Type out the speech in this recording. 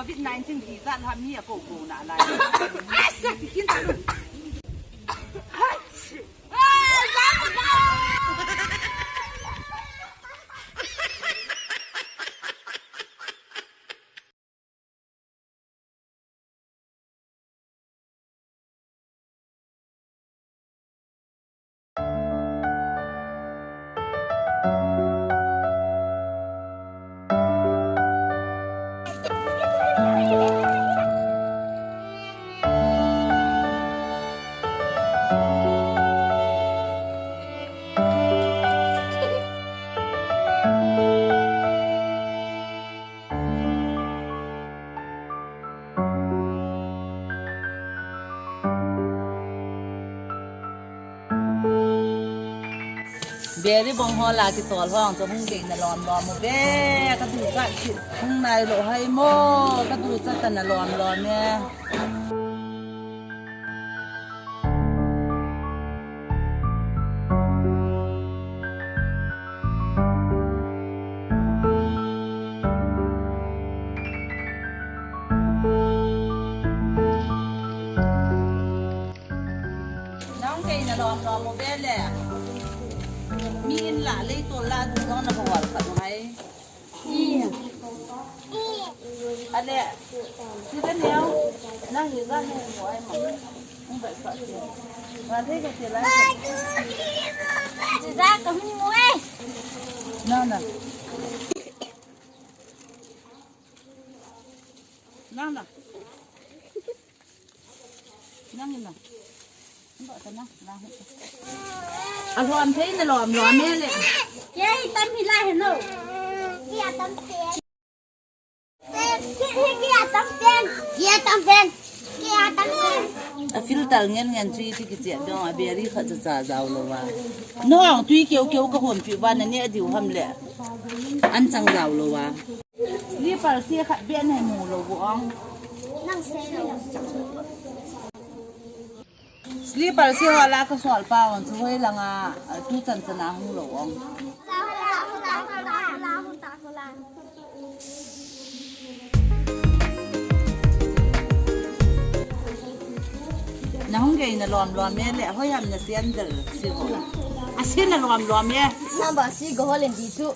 COVID-19 ที่จะทำนี่อะโกโก้น่ะอะไรสักกินตาลุเบรีบงฮอลาที่ตัวห้องจะพุ่งเก่งนะล้อมโมเบ้ก็ดูก็พุ่งในโลให้โมก็ดูจะแต่นะล้อมเนี่ยน้องเก่งนะล้อมโมเบ้แหละมีอินหล่าเลยตัวลาดูน้องนะบอกว่าขัดไว้อันเนี้ยคือเป็นเนี้ยนั่งอยู่ด้านในหัวไอ้หมอมึงแบบสัตว์มาที่จะเสียแล้วจะได้กับมึงมวยนั่นน่ะนั่งน่ะนั่งอยู่น่ะบอกกันนะลาให้อารมณ์ที่ในหลอมแม่เลยเย้ตั้มพิลาเห็นหนูเกียร์ตั้มเตียนเกียร์ตั้มเตียนเกียร์ตั้มเตียนเกียร์ตั้มเตียนฟิลเตอร์เงี้ยที่ที่เจ็ดดองเบียรี่เขาจะจ่าเจ้าเลยว่าน้องตุยเกี่ยวกับหุ่นผิวบ้านนี่ดิวทำเลยอันจังเจ้าเลยว่านี่ปลาเสียขัดเบี้ยในหมูเลยบ้องนั่งเซ่Sleeper sih wala ko soal pawon so hoy lang tu chan chana hung lo ong na hung gay na lom me le hoy am na sian dal si ho asin na lom me na ba si go holen di tu